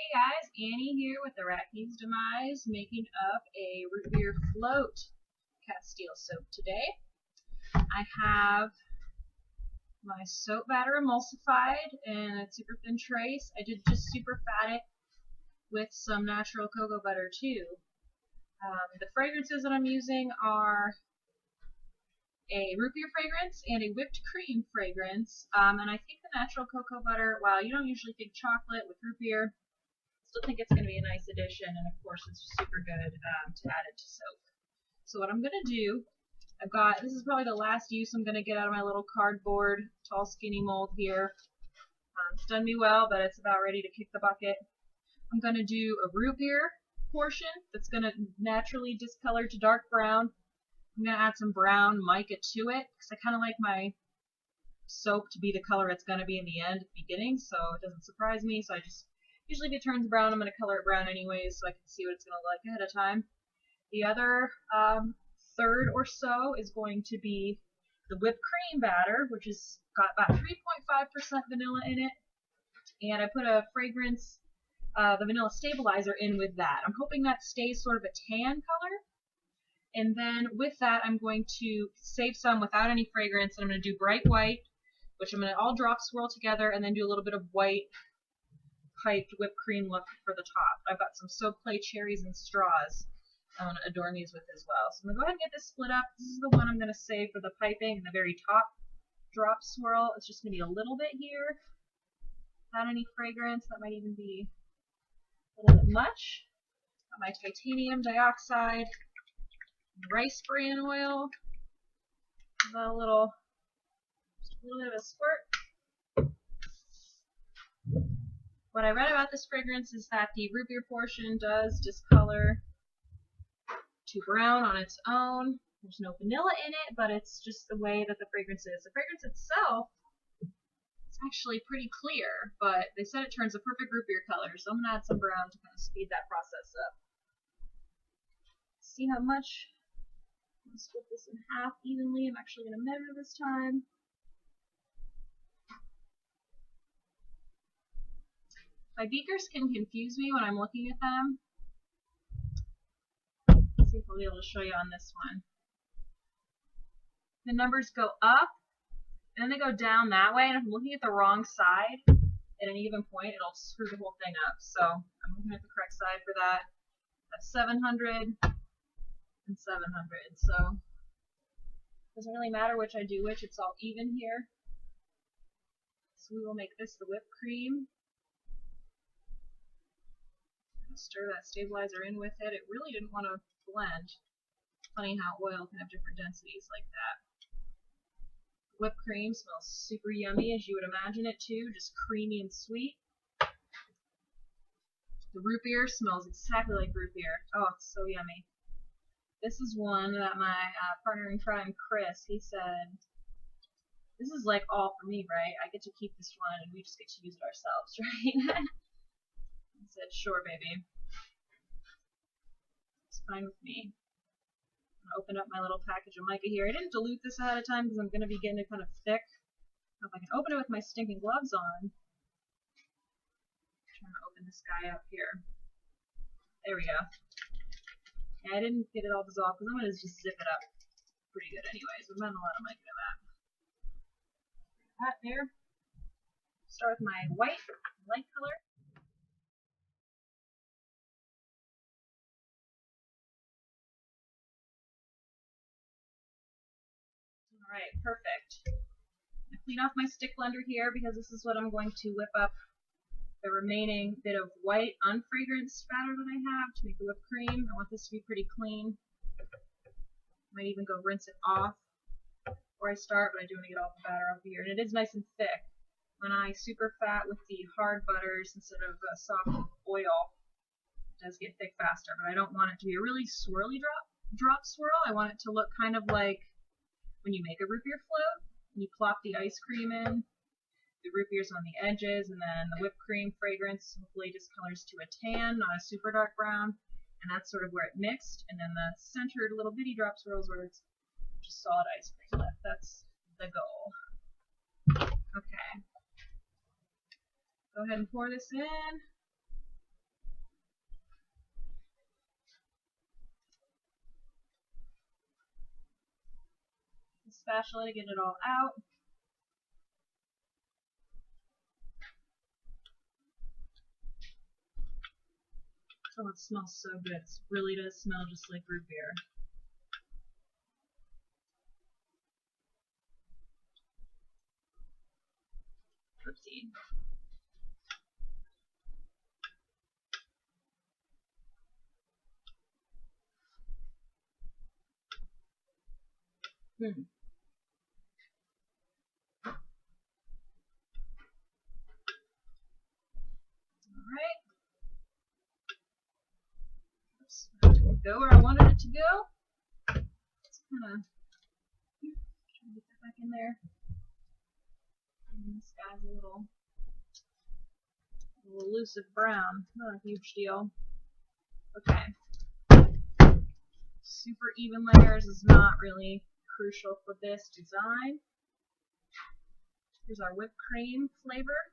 Hey guys, Annie here with the Rat King's Demise, making up a root beer float Castile soap today. I have my soap batter emulsified in a super thin trace. I did just super fat it with some natural cocoa butter too. The fragrances that I'm using are a root beer fragrance and a whipped cream fragrance. And I think the natural cocoa butter, while you don't usually think chocolate with root beer, still think it's going to be a nice addition, and of course it's super good to add it to soap. So what I'm going to do, this is probably the last use I'm going to get out of my little cardboard tall skinny mold here. It's done me well, but it's about ready to kick the bucket. I'm going to do a root beer portion that's going to naturally discolor to dark brown. I'm going to add some brown mica to it because I kind of like my soap to be the color it's going to be in the end at the beginning, so it doesn't surprise me. So usually if it turns brown, I'm going to color it brown anyways so I can see what it's going to look like ahead of time. The other third or so is going to be the whipped cream batter, which has got about 3.5% vanilla in it. And I put a fragrance, the vanilla stabilizer in with that. I'm hoping that stays sort of a tan color. And then with that, I'm going to save some without any fragrance. And I'm going to do bright white, which I'm going to all drop swirl together and then do a little bit of white piped whipped cream look for the top. I've got some soap clay cherries and straws I want to adorn these with as well. So I'm going to go ahead and get this split up. This is the one I'm going to save for the piping and the very top drop swirl. It's just going to be a little bit here. Not any fragrance. That might even be a little bit much. Got my titanium dioxide, rice bran oil. Got a little bit of a squirt. What I read about this fragrance is that the root beer portion does discolor to brown on its own. There's no vanilla in it, but it's just the way that the fragrance is. The fragrance itself is actually pretty clear, but they said it turns a perfect root beer color, so I'm going to add some brown to kind of speed that process up. See how much? I'm going to split this in half evenly. I'm actually going to measure this time. My beakers can confuse me when I'm looking at them. Let's see if I'll be able to show you on this one. The numbers go up, and then they go down that way, and if I'm looking at the wrong side at an even point, it'll screw the whole thing up. So I'm looking at the correct side for that. That's 700 and 700. So it doesn't really matter which I do which, it's all even here. So we will make this the whipped cream. Stir that stabilizer in with it. It really didn't want to blend. Funny how oil can have different densities like that. Whipped cream smells super yummy, as you would imagine it too, just creamy and sweet. The root beer smells exactly like root beer. Oh, it's so yummy. This is one that my partner in crime, Chris, he said, this is like all for me, right? I get to keep this one and we just get to use it ourselves, right? I said, sure, baby. It's fine with me. I'm going to open up my little package of mica here. I didn't dilute this ahead of time because I'm going to be getting it kind of thick. If I can open it with my stinking gloves on. I'm trying to open this guy up here. There we go. Yeah, I didn't get it all dissolved because I'm going to just zip it up pretty good anyways. I'm not a lot of mica to that. That there. Start with my white, light color. Alright, perfect. I clean off my stick blender here because this is what I'm going to whip up the remaining bit of white unfragranced batter that I have to make the whipped cream. I want this to be pretty clean. Might even go rinse it off before I start, but I do want to get all the batter off here. And it is nice and thick. When I super fat with the hard butters instead of soft oil, it does get thick faster, but I don't want it to be a really swirly drop swirl. I want it to look kind of like when you make a root beer float, you plop the ice cream in, the root beer's on the edges, and then the whipped cream fragrance hopefully discolors to a tan, not a super dark brown, and that's sort of where it mixed, and then the centered little bitty drop swirls where it's just solid ice cream left. That's the goal. Okay. Go ahead and pour this in. spatula to get it all out. Oh, it smells so good. It really does smell just like root beer. Oopsie. Alright. Go where I wanted it to go. Let's kind of try to get that back in there. And this guy's a little elusive brown. Not a huge deal. Okay. Super even layers is not really crucial for this design. Here's our whipped cream flavor.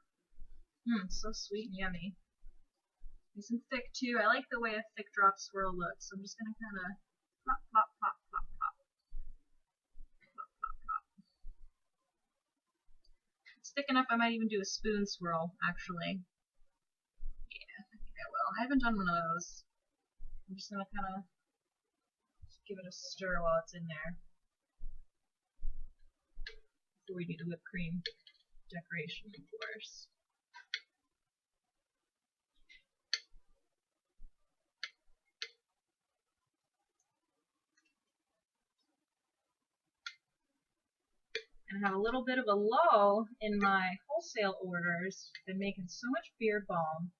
So sweet and yummy. Nice and thick too. I like the way a thick drop swirl looks. So I'm just going to kind of pop, pop, pop, pop, pop. Pop, pop, pop. It's thick enough I might even do a spoon swirl, actually. Yeah, I think I will. I haven't done one of those. I'm just going to kind of give it a stir while it's in there. Before we do the whipped cream decoration, of course. And have a little bit of a lull in my wholesale orders. Been making so much beard balm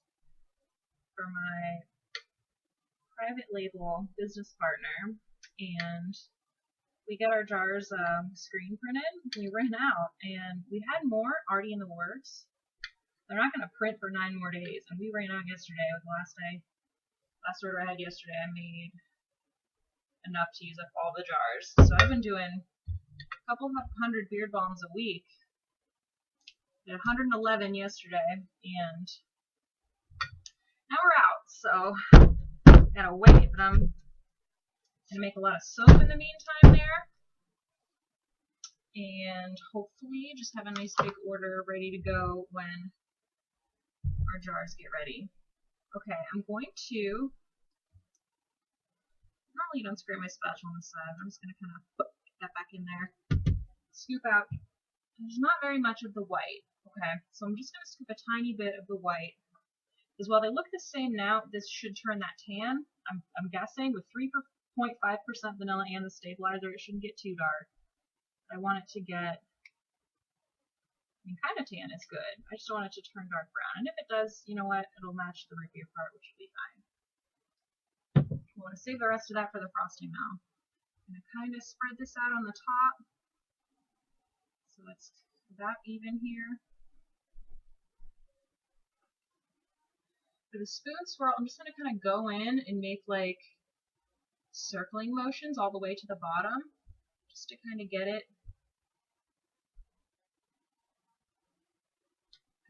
for my private label business partner, and we got our jars screen printed. We ran out, and we had more already in the works. They're not going to print for 9 more days, and we ran out yesterday. With the last order I had yesterday, I made enough to use up all the jars. So I've been doing couple hundred beard balms a week. Did 111 yesterday, and now we're out, so gotta wait. But I'm gonna make a lot of soap in the meantime there, and hopefully just have a nice big order ready to go when our jars get ready. Okay, I'm going to, normally you don't spray my spatula on the side, but I'm just gonna kind of put that back in there. Scoop out. There's not very much of the white. Okay, so I'm just going to scoop a tiny bit of the white. Because while they look the same now, this should turn that tan. I'm guessing with 3.5% vanilla and the stabilizer, it shouldn't get too dark. I want it to get, I mean, kind of tan is good. I just don't want it to turn dark brown. And if it does, you know what, it'll match the root beer part, which will be fine. I want to save the rest of that for the frosting now. I'm going to kind of spread this out on the top. So it's about even here. For the spoon swirl, I'm just going to kind of go in and make like circling motions all the way to the bottom, just to kind of get it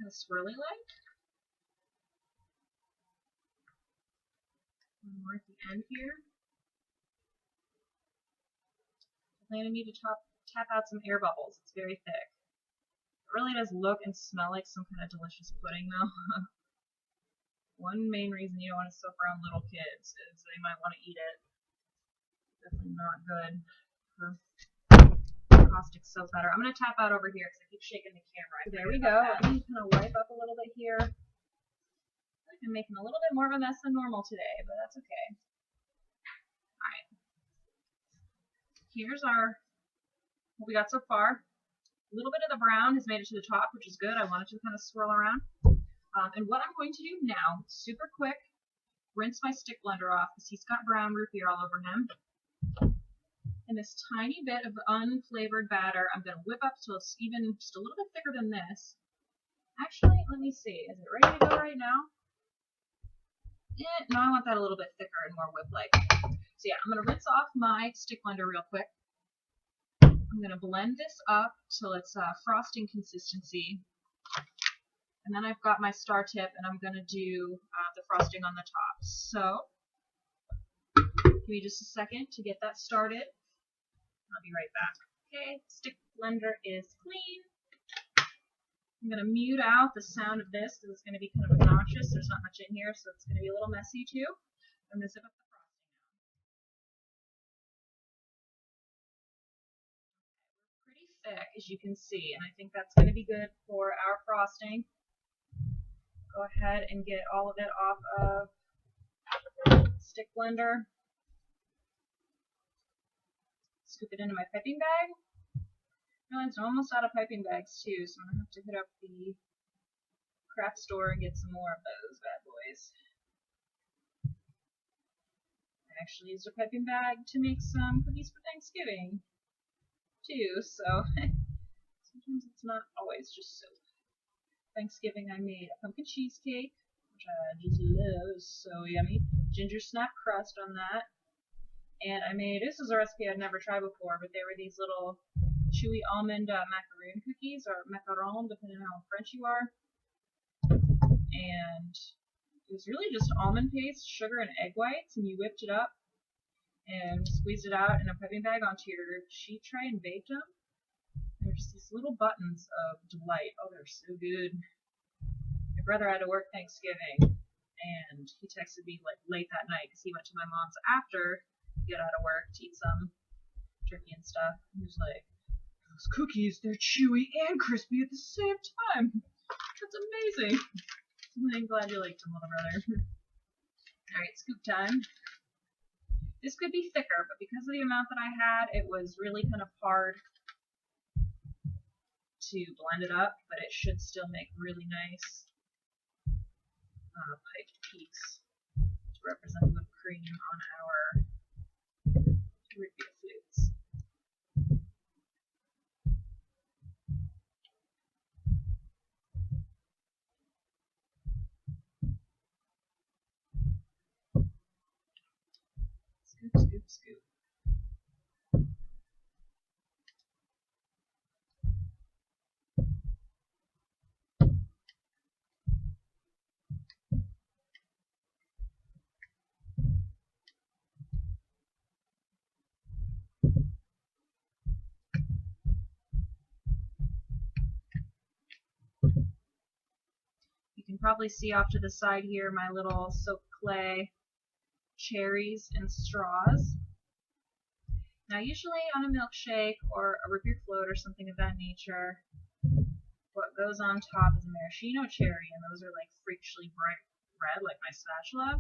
kind of swirly like. One more at the end here. I'm going to need to tap out some air bubbles. It's very thick. It really does look and smell like some kind of delicious pudding though. One main reason you don't want to soak around little kids is they might want to eat it. Definitely not good for caustic soap batter. I'm going to tap out over here because I keep shaking the camera. There we go. Let me kind of wipe up a little bit here. I'm making a little bit more of a mess than normal today, but that's okay. Alright. Here's our what we got so far. A little bit of the brown has made it to the top, which is good. I want it to kind of swirl around. And what I'm going to do now, super quick, rinse my stick blender off because he's got brown root beer all over him. And this tiny bit of unflavored batter, I'm going to whip up till it's even just a little bit thicker than this. Actually, let me see. Is it ready to go right now? No, I want that a little bit thicker and more whip-like. So yeah, I'm going to rinse off my stick blender real quick. I'm going to blend this up till it's frosting consistency. And then I've got my star tip, and I'm going to do the frosting on the top. So, give me just a second to get that started. I'll be right back. Okay, stick blender is clean. I'm going to mute out the sound of this because it's going to be kind of obnoxious. There's not much in here, so it's going to be a little messy too. I'm going to zip up the frosting now. We're pretty thick, as you can see, and I think that's going to be good for our frosting. Go ahead and get all of it off of stick blender. Scoop it into my piping bag. I'm almost out of piping bags too, so I'm going to have to hit up the craft store and get some more of those bad boys. I actually used a piping bag to make some cookies for Thanksgiving too, so sometimes it's not always just soap. Thanksgiving I made a pumpkin cheesecake, which I just love. It was so yummy. Ginger snap crust on that. And I made, this is a recipe I'd never tried before, but they were these little chewy almond macaroon cookies, or macaron, depending on how French you are. And it was really just almond paste, sugar, and egg whites, and you whipped it up and squeezed it out in a piping bag onto your sheet tray and baked them. They're just these little buttons of delight. Oh, they're so good. My brother had to work Thanksgiving, and he texted me like late that night because he went to my mom's after he got out of work to eat some turkey and stuff. He was like, those cookies, they're chewy and crispy at the same time. That's amazing. I'm glad you liked them, little brother. Alright, scoop time. This could be thicker, but because of the amount that I had, it was really kind of hard to blend it up, but it should still make really nice piped peaks to represent whipped cream on our root beer flutes. Scoop, scoop, scoop. You can probably see off to the side here my little soaked clay cherries and straws. Now usually on a milkshake or a root beer float or something of that nature, what goes on top is a maraschino cherry, and those are like freakishly bright red like my spatula.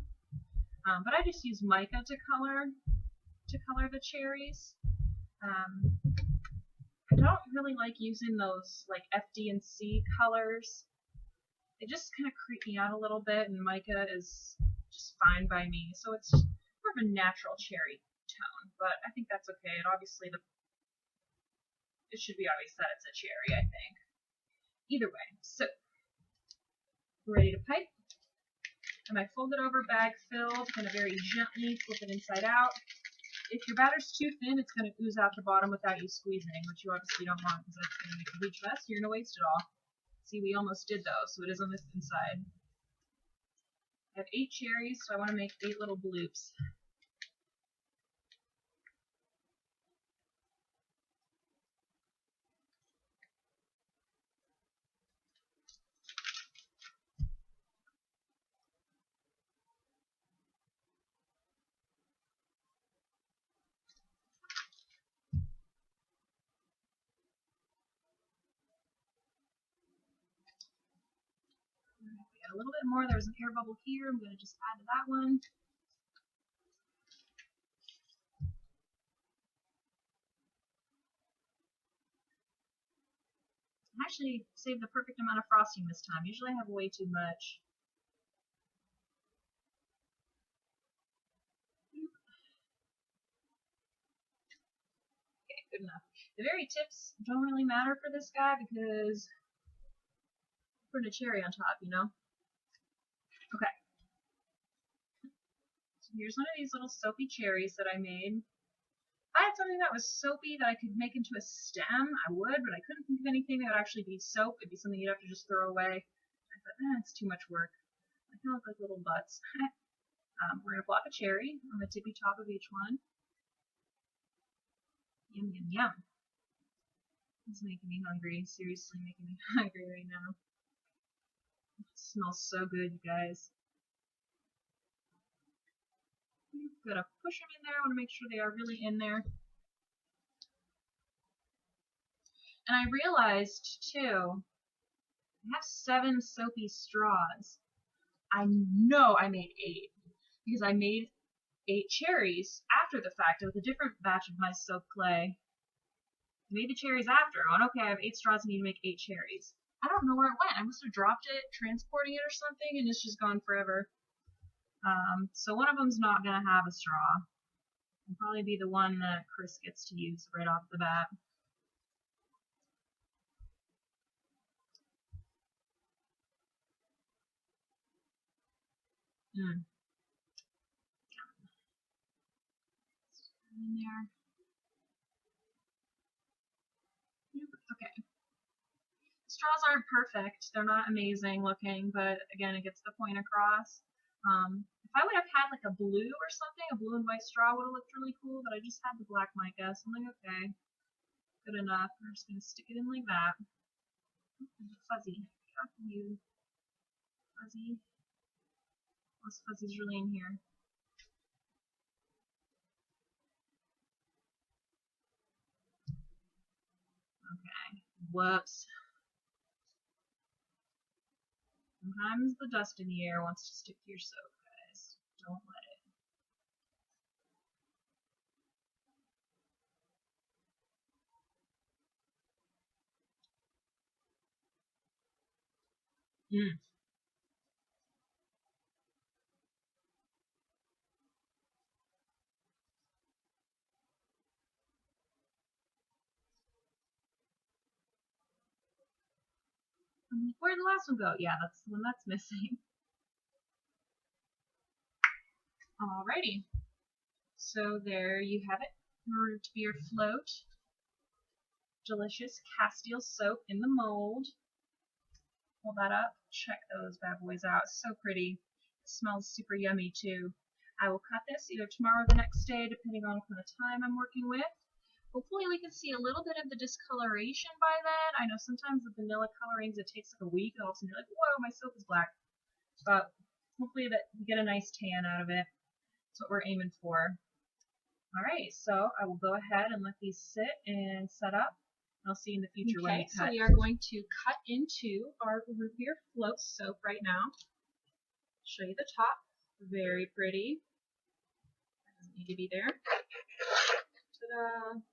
But I just use mica to color the cherries. I don't really like using those like FD&C colors. They just kind of creep me out a little bit, and mica is just fine by me. So it's more of a natural cherry tone, but I think that's okay. And obviously it should be obvious that it's a cherry, I think. Either way, so we're ready to pipe. And my folded over bag filled, kind of very gently flip it inside out. If your batter's too thin, it's going to ooze out the bottom without you squeezing, which you obviously don't want because that's going to make a huge mess. You're going to waste it all. See, we almost did though, so it is on this inside. I have 8 cherries, so I want to make 8 little bloops. We got a little bit more. There was an air bubble here. I'm going to just add to that one. I actually saved the perfect amount of frosting this time. Usually I have way too much. Okay, good enough. The very tips don't really matter for this guy because I'm putting a cherry on top, you know? Okay. So here's one of these little soapy cherries that I made. If I had something that was soapy that I could make into a stem, I would, but I couldn't think of anything that would actually be soap. It'd be something you'd have to just throw away. I thought, it's too much work. I kind of look like little butts. We're going to plop a cherry on the tippy top of each one. Yum, yum, yum. It's making me hungry. Seriously making me hungry right now. It smells so good, you guys. Gotta push them in there. I want to make sure they are really in there. And I realized, too, I have 7 soapy straws. I know I made 8 because I made 8 cherries after the fact with a different batch of my soap clay. I made the cherries after. I went, okay, I have 8 straws, I need to make 8 cherries. I don't know where it went. I must have dropped it, transporting it or something, and it's just gone forever. So one of them's not going to have a straw. It'll probably be the one that Chris gets to use right off the bat. In there. Okay. Straws aren't perfect. They're not amazing looking, but again, it gets the point across. If I would have had like a blue or something, a blue and white straw would have looked really cool, but I just had the black mica, so I'm like, okay, good enough. I'm just going to stick it in like that. Fuzzy. How can you... Fuzzy. This fuzzy's really in here. Okay. Whoops. Sometimes the dust in the air wants to stick to your soap, guys. Don't let it. Where'd the last one go? Yeah, that's the one that's missing. Alrighty. So there you have it. Rootbeer float. Delicious Castile soap in the mold. Pull that up. Check those bad boys out. So pretty. It smells super yummy too. I will cut this either tomorrow or the next day, depending on what kind of time I'm working with. Hopefully we can see a little bit of the discoloration by then. I know sometimes with vanilla colorings it takes like a week and all of a sudden you're like, whoa, my soap is black. But hopefully that we get a nice tan out of it. That's what we're aiming for. Alright, so I will go ahead and let these sit and set up. I'll see you in the future when we cut. So we are going to cut into our root beer float soap right now. Show you the top. Very pretty. Doesn't need to be there. Ta-da!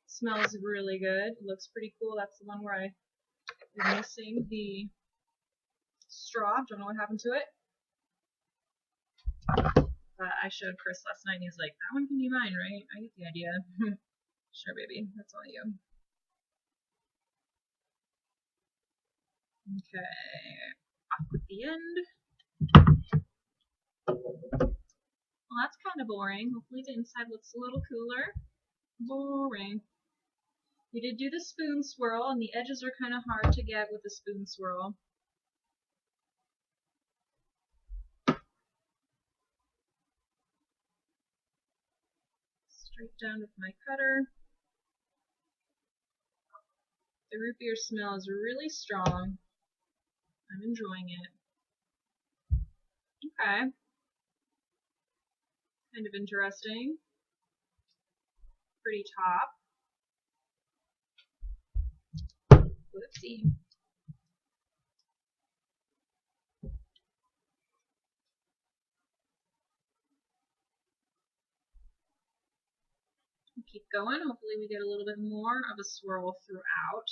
Smells really good. Looks pretty cool. That's the one where I am missing the straw. Don't know what happened to it. But I showed Chris last night and he was like, that one can be mine, right? I get the idea. Sure, baby. That's all you. Okay. Off with the end. Well, that's kind of boring. Hopefully the inside looks a little cooler. Boring. We did do the spoon swirl, and the edges are kind of hard to get with the spoon swirl. Straight down with my cutter. The root beer smell is really strong. I'm enjoying it. Okay. Kind of interesting. Pretty top. Whoopsie. Keep going. Hopefully we get a little bit more of a swirl throughout.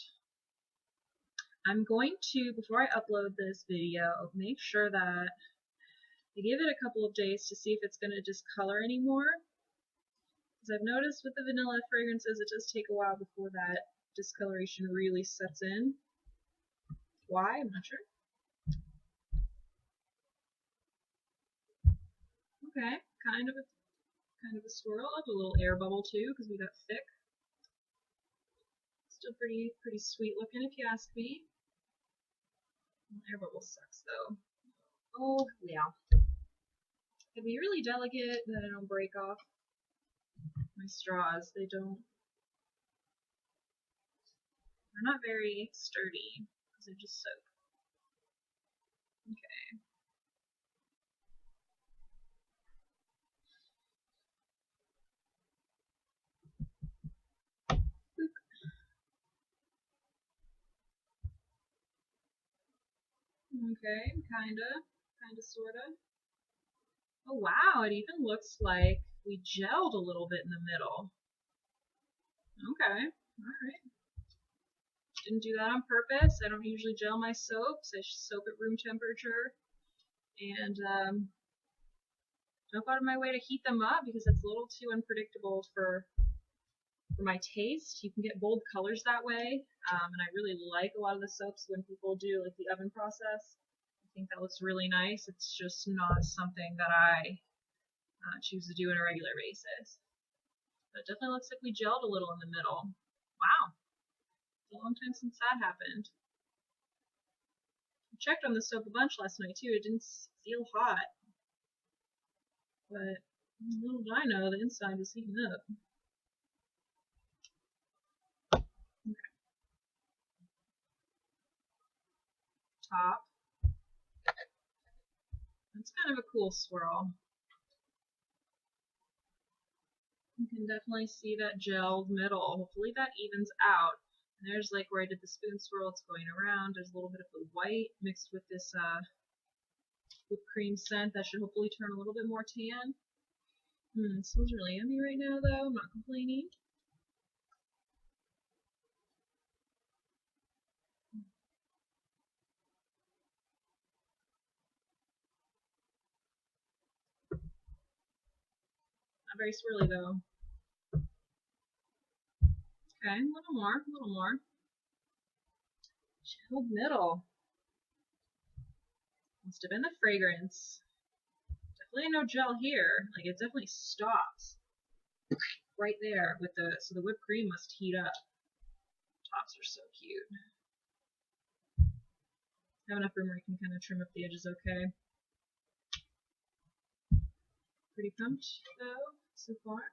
I'm going to, before I upload this video, make sure that I give it a couple of days to see if it's going to discolor anymore. Because I've noticed with the vanilla fragrances, it does take a while before that discoloration really sets in. Why? I'm not sure. Okay, kind of a swirl. I'll do a little air bubble too, because we got thick. Still pretty sweet looking if you ask me. Air bubble sucks though. Oh yeah. Can be really delicate that I don't break off my straws. They don't. They're not very sturdy because they're just soap. Okay. Okay, kinda, sorta. Oh wow, it even looks like we gelled a little bit in the middle. Okay, alright. Didn't do that on purpose. I don't usually gel my soaps. I soap at room temperature. And don't go out of my way to heat them up because it's a little too unpredictable for my taste. You can get bold colors that way. And I really like a lot of the soaps when people do like the oven process. I think that looks really nice. It's just not something that I choose to do on a regular basis. But it definitely looks like we gelled a little in the middle. Wow. It's a long time since that happened. I checked on the stove a bunch last night too. It didn't feel hot. But little did I know the inside was heating up. Okay. Top. That's kind of a cool swirl. You can definitely see that gelled middle. Hopefully that evens out. And there's like where I did the spoon swirl, it's going around. There's a little bit of the white mixed with this whipped cream scent. That should hopefully turn a little bit more tan. It smells really yummy right now though, I'm not complaining. Not very swirly though. Okay, a little more, a little more. Chilled middle. Must have been the fragrance. Definitely no gel here. Like it definitely stops right there with so the whipped cream must heat up. Tops are so cute. Have enough room where you can kind of trim up the edges okay. Pretty pumped though so far.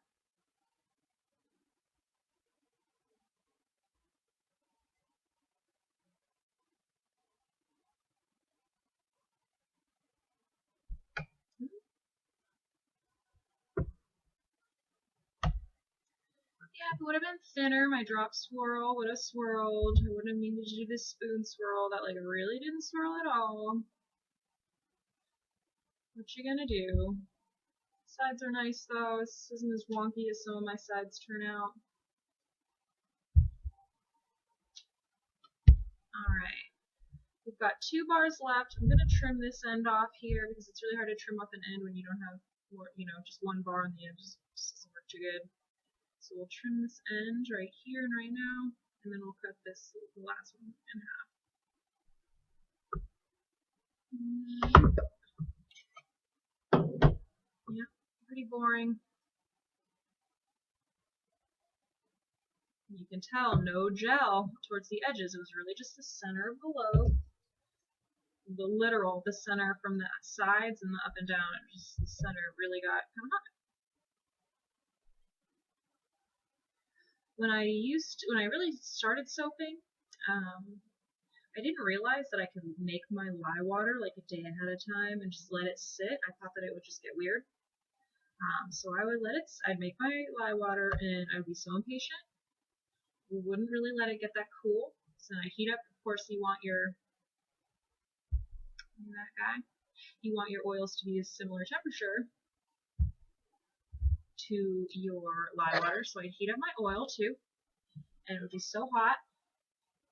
Yeah, if it would have been thinner, my drop swirl would have swirled. I wouldn't have needed to do this spoon swirl that like really didn't swirl at all. What you gonna do? Sides are nice though. This isn't as wonky as some of my sides turn out. Alright. We've got 2 bars left. I'm gonna trim this end off here because it's really hard to trim off an end when you don't have more, just 1 bar on the edge. Just doesn't work too good. So we'll trim this end right here and right now, and then we'll cut this last one in half. Yeah, pretty boring. You can tell no gel towards the edges. It was really just the center of the loaf. The center from the sides and the up and down. Just the center really got kind of hot. When I really started soaping, I didn't realize that I could make my lye water like a day ahead of time and just let it sit. I thought that it would just get weird. So I would I'd make my lye water and I would be so impatient. We wouldn't really let it get that cool. So I heat up, of course you want your oils to be a similar temperature to your lye water. So I'd heat up my oil too, and it would be so hot,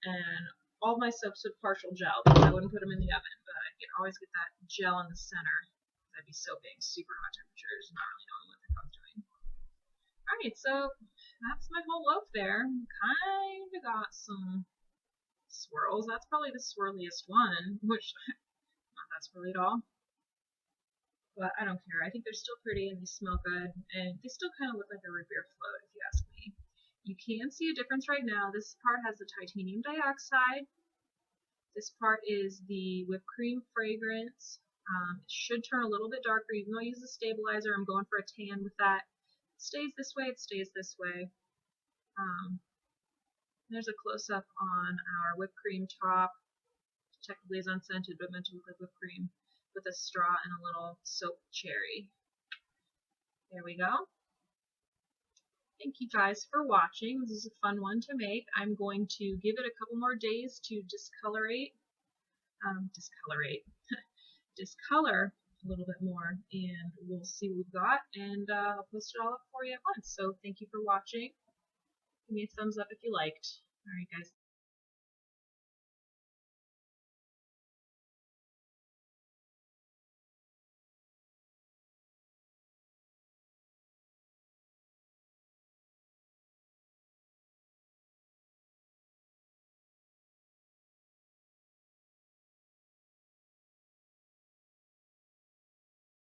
and all my soaps would partial gel because I wouldn't put them in the oven, but I could always get that gel in the center. I'd be soaping super hot temperatures, not really knowing what the hell I was doing. Alright, so that's my whole loaf there. Kinda got some swirls. That's probably the swirliest one, which not that swirly at all. But I don't care. I think they're still pretty and they smell good, and they still kind of look like a root beer float if you ask me. You can see a difference right now. This part has the titanium dioxide. This part is the whipped cream fragrance. It should turn a little bit darker even though I use a stabilizer. I'm going for a tan with that. It stays this way, it stays this way. There's a close-up on our whipped cream top. Technically is unscented, but meant to look like whipped cream with a straw and a little soap cherry. There we go. Thank you guys for watching. This is a fun one to make. I'm going to give it a couple more days to discolor a little bit more, and we'll see what we've got, and I'll post it all up for you at once. So thank you for watching. Give me a thumbs up if you liked. Alright guys,